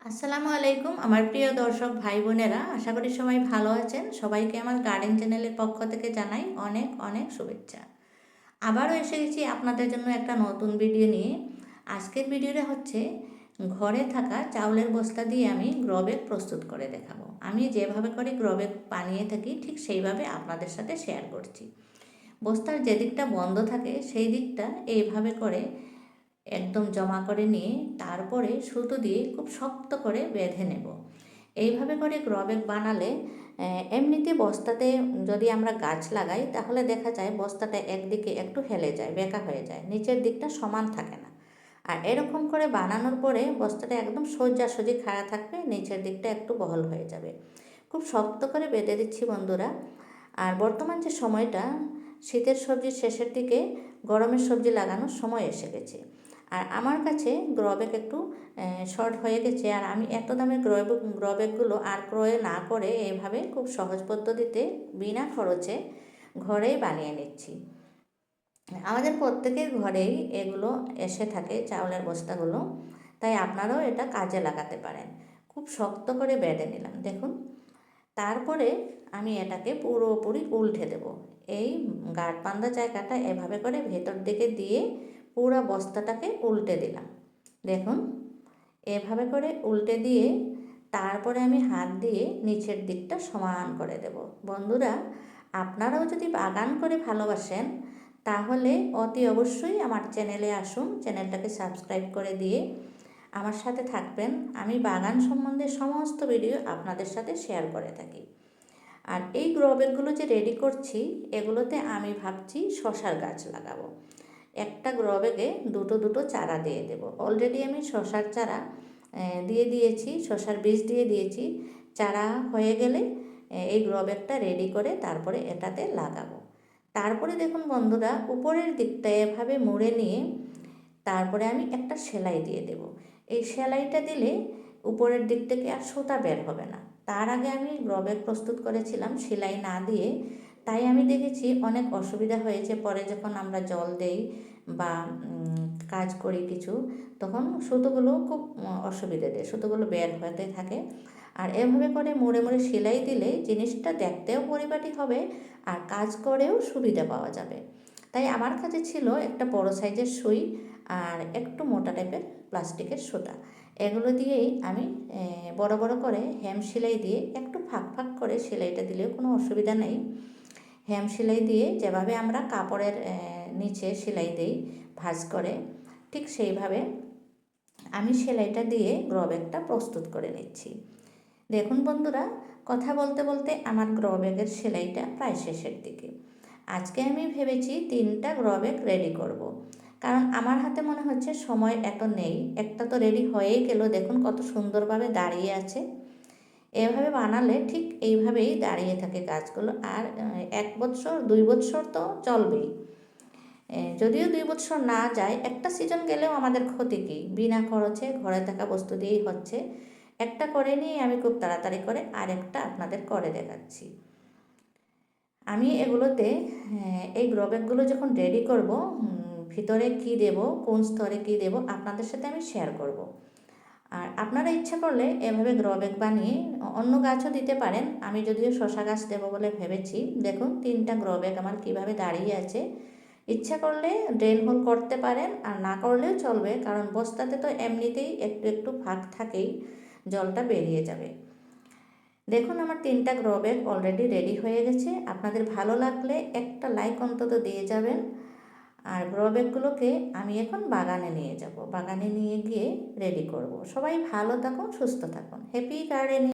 আসসালামু আলাইকুম আমার প্রিয় দর্শক ভাই বোনেরা, আশা করি সবাই ভালো আছেন। সবাইকে আমার গার্ডেন চ্যানেলের পক্ষ থেকে জানাই অনেক অনেক শুভেচ্ছা। আবারও এসে গেছি আপনাদের জন্য একটা নতুন ভিডিও নিয়ে। আজকের ভিডিওটা হচ্ছে ঘরে থাকা চাউলের বস্তা দিয়ে আমি গ্রোব্যাগ প্রস্তুত করে দেখাবো। আমি যেভাবে করে গ্রোব্যাগ বানিয়ে থাকি ঠিক সেইভাবে আপনাদের সাথে শেয়ার করছি। বস্তার যে দিকটা বন্ধ থাকে সেই দিকটা এইভাবে করে একদম জমা করে নিয়ে তারপরে সুতো দিয়ে খুব শক্ত করে বেঁধে নেব। এইভাবে করে গ্রোব্যাগ বানালে এমনিতে বস্তাতে যদি আমরা গাছ লাগাই তাহলে দেখা যায় বস্তাটা একদিকে একটু হেলে যায়, বেঁকা হয়ে যায়, নিচের দিকটা সমান থাকে না। আর এরকম করে বানানোর পরে বস্তাটা একদম সোজাসুজি খাড়া থাকবে, নিচের দিকটা একটু বহল হয়ে যাবে। খুব শক্ত করে বেঁধে দিচ্ছি বন্ধুরা। আর বর্তমান যে সময়টা, শীতের সবজির শেষের দিকে গরমের সবজি লাগানোর সময় এসে গেছে। আর আমার কাছে গ্রোব্যাগ একটু শর্ট হয়ে গেছে, আর আমি এত দামের গ্রোব্যাগগুলো আর ক্রয় না করে এইভাবে খুব সহজ পদ্ধতিতে বিনা খরচে ঘরেই বানিয়ে নিচ্ছি। আমাদের প্রত্যেকের ঘরেই এগুলো এসে থাকে, চাউলের বস্তাগুলো, তাই আপনারাও এটা কাজে লাগাতে পারেন। খুব শক্ত করে বেঁধে নিলাম দেখুন। তারপরে আমি এটাকে পুরোপুরি উল্টে দেব। এই গাঁট বাঁধা জায়গাটা এভাবে করে ভেতর দিকে দিয়ে পুরো বস্তাটাকে উল্টে দিলাম দেখুন। এভাবে করে উল্টে দিয়ে তারপরে আমি হাত দিয়ে নিচের দিকটা সমান করে দেব। বন্ধুরা, আপনারাও যদি বাগান করে ভালোবাসেন তাহলে অতি অবশ্যই আমার চ্যানেলে আসুন, চ্যানেলটাকে সাবস্ক্রাইব করে দিয়ে আমার সাথে থাকবেন। আমি বাগান সম্বন্ধে সমস্ত ভিডিও আপনাদের সাথে শেয়ার করে থাকি। আর এই গ্রোব্যাগগুলো যে রেডি করছি এগুলোতে আমি ভাবছি শশার গাছ লাগাবো। একটা গ্রোব্যাগে দুটো দুটো চারা দিয়ে দেব। অলরেডি আমি শশার চারা দিয়ে দিয়েছি, শশার বীজ দিয়ে দিয়েছি। চারা হয়ে গেলে এই গ্রোব্যাগটা রেডি করে তারপরে এটাতে লাগাবো। তারপরে দেখুন বন্ধুরা, উপরের দিকটা এভাবে মুড়ে নিয়ে তারপরে আমি একটা সেলাই দিয়ে দেব। এই সেলাইটা দিলে উপরের দিক থেকে আর সুতা বের হবে না। তার আগে আমি গ্রোব্যাগ প্রস্তুত করেছিলাম সেলাই না দিয়ে, তাই আমি দেখেছি অনেক অসুবিধা হয়েছে। পরে যখন আমরা জল দেই বা কাজ করি কিছু, তখন সুতোগুলো খুব অসুবিধা দেয়, সুতোগুলো বের হতে থাকে। আর এভাবে করে মুড়ে মুড়ে সেলাই দিলে জিনিসটা দেখতেও পরিপাটি হবে আর কাজ করেও সুবিধা পাওয়া যাবে। তাই আমার কাছে ছিল একটা বড় সাইজের সুই আর একটু মোটা টাইপের প্লাস্টিকের সুতা। এগুলো দিয়েই আমি বড় বড় করে হেম সেলাই দিয়ে একটু ফাঁক ফাঁক করে সেলাইটা দিলেও কোনো অসুবিধা নেই। হেম সেলাই দিয়ে যেভাবে আমরা কাপড়ের নিচে সেলাই দিই ভাঁজ করে, ঠিক সেইভাবে আমি সেলাইটা দিয়ে গ্রোব্যাগটা প্রস্তুত করে নিচ্ছি। দেখুন বন্ধুরা, কথা বলতে বলতে আমার গ্রোব্যাগের সেলাইটা প্রায় শেষের দিকে। আজকে আমি ভেবেছি 3টা গ্রোব্যাগ রেডি করব। কারণ আমার হাতে মনে হচ্ছে সময় এত নেই। একটা তো রেডি হয়েই গেল, দেখুন কত সুন্দরভাবে দাঁড়িয়ে আছে। এভাবে বানালে ঠিক এইভাবেই দাঁড়িয়ে থাকে গাছগুলো। আর 1 বছর 2 বছর তো চলবেই। যদিও 2 বছর না যায়, একটা সিজন গেলেও আমাদের ক্ষতি কী? বিনা খরচে ঘরে থাকা বস্তু দিয়েই হচ্ছে। একটা করে নিয়ে আমি খুব তাড়াতাড়ি করে আরেকটা আপনাদের করে দেখাচ্ছি। আমি এগুলোতে এই গ্রোব্যাগগুলো যখন রেডি করব, ভিতরে কি দেব, কোন স্তরে কি দেব আপনাদের সাথে আমি শেয়ার করব। আর আপনারা ইচ্ছা করলে এভাবে গ্রোব্যাগ বানিয়ে অন্য গাছও দিতে পারেন। আমি যদিও শশা গাছ দেবো বলে ভেবেছি। দেখুন 3টা গ্রোব্যাগ আমার কিভাবে দাঁড়িয়ে আছে। ইচ্ছা করলে ড্রেন হোল করতে পারেন, আর না করলেও চলবে, কারণ বস্তাতে তো এমনিতেই একটু একটু ফাঁক থাকেই, জলটা বেরিয়ে যাবে। দেখুন আমার 3টা গ্রোব্যাগ অলরেডি রেডি হয়ে গেছে। আপনাদের ভালো লাগলে একটা লাইক অন্তত দিয়ে যাবেন। আর গ্রোব্যাগগুলোকে আমি এখন বাগানে নিয়ে যাব, বাগানে নিয়ে গিয়ে রেডি করব। সবাই ভালো থাকুন, সুস্থ থাকুন। Happy gardening.